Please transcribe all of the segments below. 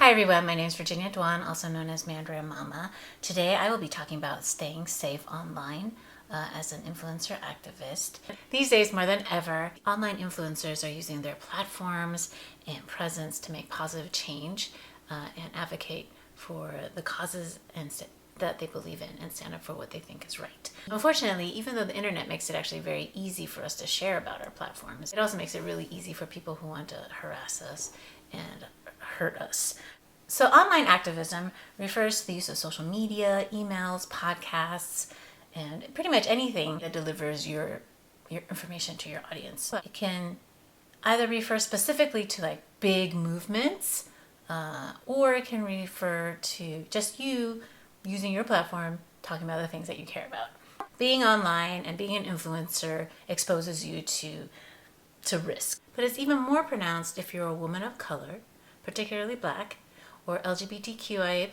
Hi everyone, my name is Virginia Duan, also known as Mandarin Mama. Today I will be talking about staying safe online as an influencer activist. These days more than ever, online influencers are using their platforms and presence to make positive change and advocate for the causes that they believe in and stand up for what they think is right. Unfortunately, even though the internet makes it actually very easy for us to share about our platforms, it also makes it really easy for people who want to harass us and hurt us. So online activism refers to the use of social media, emails, podcasts, and pretty much anything that delivers your information to your audience. It can either refer specifically to like big movements, or it can refer to just you using your platform, talking about the things that you care about. Being online and being an influencer exposes you to risk. But it's even more pronounced if you're a woman of color, particularly Black, or LGBTQIA+,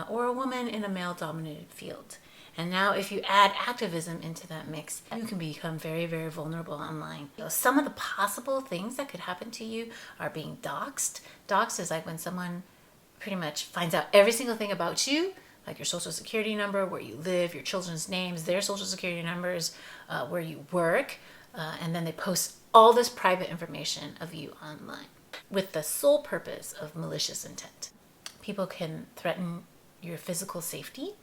or a woman in a male-dominated field. And now if you add activism into that mix, you can become very, very vulnerable online. So some of the possible things that could happen to you are being doxxed. Doxxed is like when someone pretty much finds out every single thing about you, like your social security number, where you live, your children's names, their social security numbers, where you work, and then they post all this private information of you online with the sole purpose of malicious intent. People can threaten your physical safety,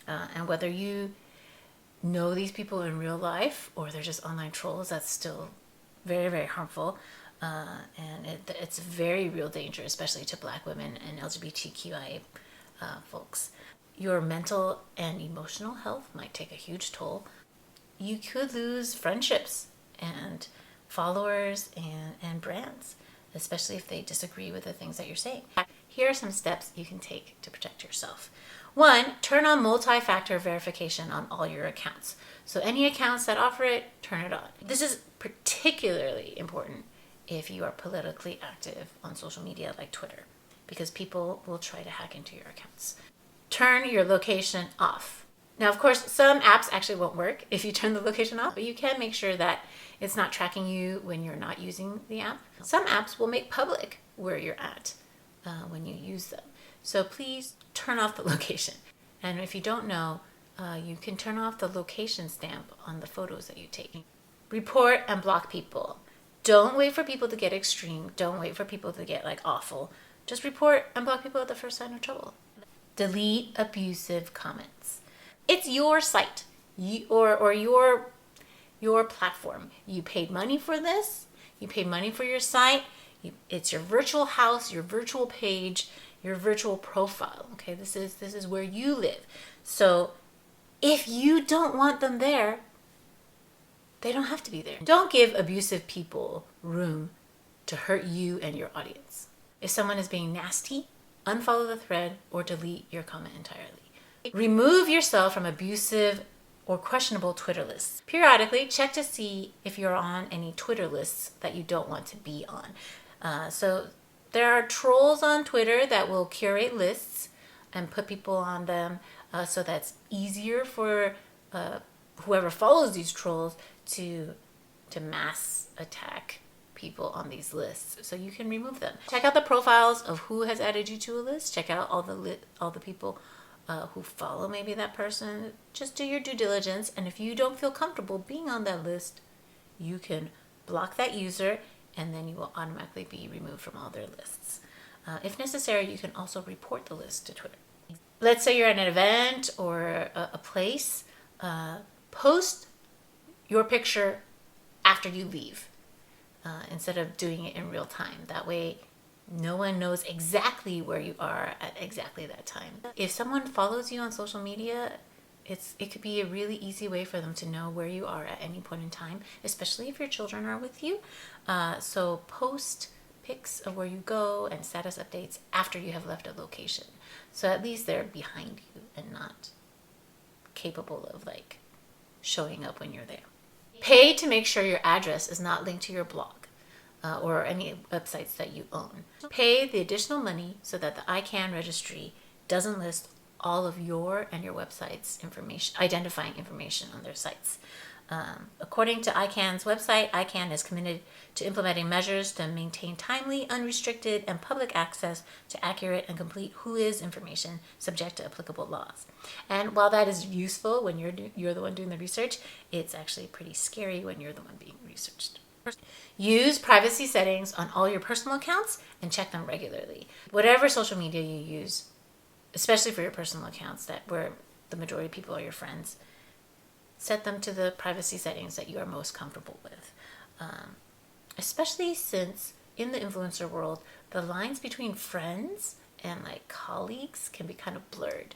and whether you know these people in real life or they're just online trolls, that's still very, very harmful. And it's a very real danger, especially to Black women and LGBTQIA folks. Your mental and emotional health might take a huge toll. You could lose friendships and followers and brands, especially if they disagree with the things that you're saying. Here are some steps you can take to protect yourself. 1, turn on multi-factor verification on all your accounts. So any accounts that offer it, turn it on. This is particularly important if you are politically active on social media like Twitter, because people will try to hack into your accounts. Turn your location off. Now, of course, some apps actually won't work if you turn the location off, but you can make sure that it's not tracking you when you're not using the app. Some apps will make public where you're at when you use them. So please turn off the location. And if you don't know, you can turn off the location stamp on the photos that you take. Report and block people. Don't wait for people to get extreme. Don't wait for people to get like awful. Just report and block people at the first sign of trouble. Delete abusive comments. It's your site, or your platform. You paid money for this. You paid money for your site. It's your virtual house, your virtual page, your virtual profile. Okay, this is where you live. So if you don't want them there, they don't have to be there. Don't give abusive people room to hurt you and your audience. If someone is being nasty, unfollow the thread or delete your comment entirely. Remove yourself from abusive or questionable Twitter lists. Periodically, check to see if you're on any Twitter lists that you don't want to be on. So there are trolls on Twitter that will curate lists and put people on them, so that's easier for whoever follows these trolls to mass attack people on these lists. So you can remove them. Check out the profiles of who has added you to a list. Check out all the people who follow maybe that person. Just do your due diligence, and if you don't feel comfortable being on that list, you can block that user, and then you will automatically be removed from all their lists. If necessary, you can also report the list to Twitter. Let's say you're at an event or a place. Post your picture after you leave instead of doing it in real time. That way, no one knows exactly where you are at exactly that time. If someone follows you on social media, it could be a really easy way for them to know where you are at any point in time, especially if your children are with you. So post pics of where you go and status updates after you have left a location. So at least they're behind you and not capable of like showing up when you're there. Pay to make sure your address is not linked to your blog or any websites that you own. Pay the additional money so that the ICANN registry doesn't list all of your and your website's information, identifying information on their sites. According to ICANN's website, ICANN is committed to implementing measures to maintain timely, unrestricted, and public access to accurate and complete WHOIS information subject to applicable laws. And while that is useful when you're the one doing the research, it's actually pretty scary when you're the one being researched. Use privacy settings on all your personal accounts and check them regularly. Whatever social media you use, especially for your personal accounts where the majority of people are your friends, set them to the privacy settings that you are most comfortable with. Especially since in the influencer world, the lines between friends and like colleagues can be kind of blurred.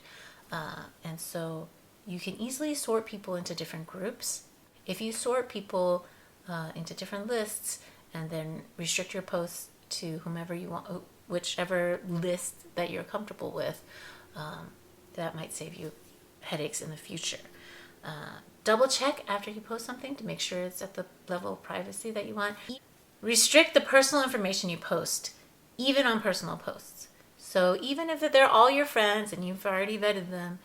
And so you can easily sort people into different groups. If you sort people into different lists and then restrict your posts to whomever you want, whichever list that you're comfortable with, that might save you headaches in the future. Double check after you post something to make sure it's at the level of privacy that you want. Restrict the personal information you post, even on personal posts. So even if they're all your friends and you've already vetted them,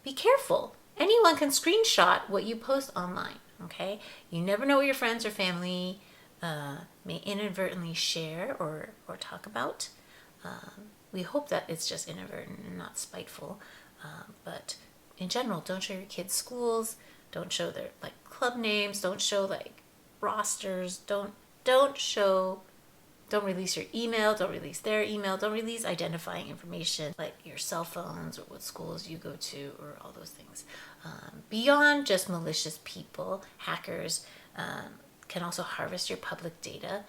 be careful. Anyone can screenshot what you post online, okay? You never know what your friends or family may inadvertently share or talk about. We hope that it's just inadvertent and not spiteful. But in general, don't show your kids' schools. Don't show their like club names. Don't show like rosters. Don't release your email. Don't release their email. Don't release identifying information like your cell phones or what schools you go to or all those things. Beyond just malicious people, hackers can also harvest your public data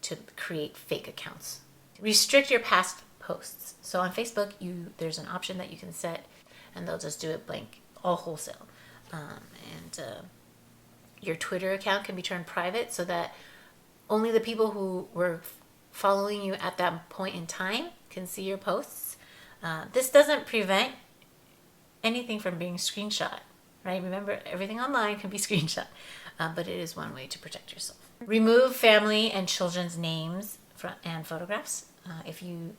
to create fake accounts. Restrict your past posts. So on Facebook, there's an option that you can set, and they'll just do it blank, all wholesale. Your Twitter account can be turned private so that only the people who were following you at that point in time can see your posts. This doesn't prevent anything from being screenshot, right? Remember, everything online can be screenshot, but it is one way to protect yourself. Remove family and children's names and photographs. If you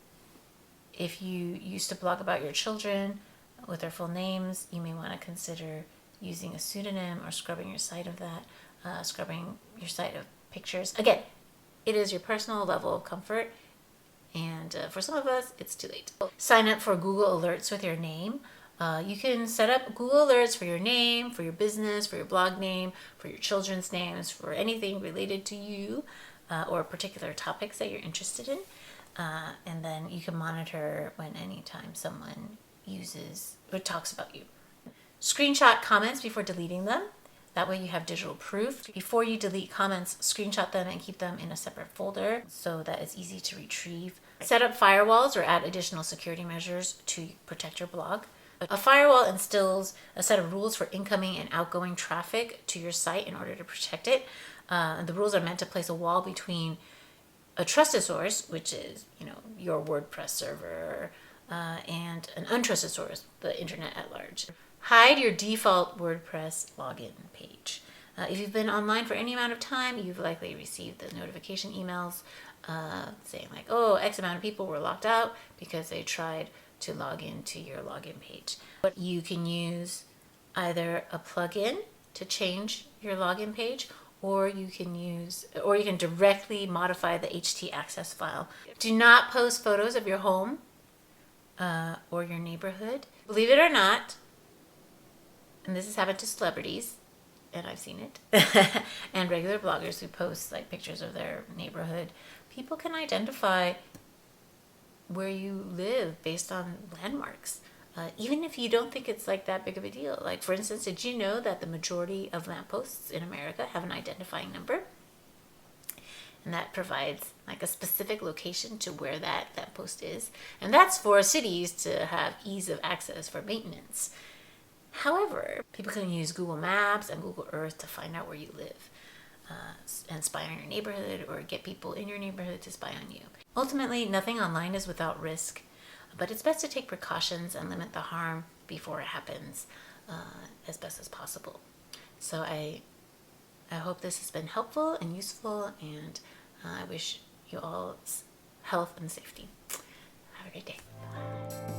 used to blog about your children with their full names, you may want to consider using a pseudonym or scrubbing your site of that, scrubbing your site of pictures. Again, it is your personal level of comfort, and for some of us, it's too late. Sign up for Google Alerts with your name. You can set up Google Alerts for your name, for your business, for your blog name, for your children's names, for anything related to you or particular topics that you're interested in. And then you can monitor when anytime someone uses or talks about you. Screenshot comments before deleting them. That way you have digital proof. Before you delete comments, screenshot them and keep them in a separate folder so that it's easy to retrieve. Set up firewalls or add additional security measures to protect your blog. A firewall instills a set of rules for incoming and outgoing traffic to your site in order to protect it. The rules are meant to place a wall between a trusted source, which is, your WordPress server, and an untrusted source, the internet at large. Hide your default WordPress login page. If you've been online for any amount of time, you've likely received the notification emails saying like, oh, X amount of people were locked out because they tried to log into your login page. But you can use either a plugin to change your login page, or you can directly modify the htaccess file. Do not post photos of your home or your neighborhood. Believe it or not, and this has happened to celebrities, and I've seen it, and regular bloggers who post like pictures of their neighborhood, people can identify where you live based on landmarks, even if you don't think it's like that big of a deal. Like, for instance, did you know that the majority of lampposts in America have an identifying number? And that provides like a specific location to where that lamppost is. And that's for cities to have ease of access for maintenance. However, people can use Google Maps and Google Earth to find out where you live and spy on your neighborhood, or get people in your neighborhood to spy on you. Ultimately, nothing online is without risk, but it's best to take precautions and limit the harm before it happens as best as possible. So I hope this has been helpful and useful, and I wish you all health and safety. Have a great day. Bye.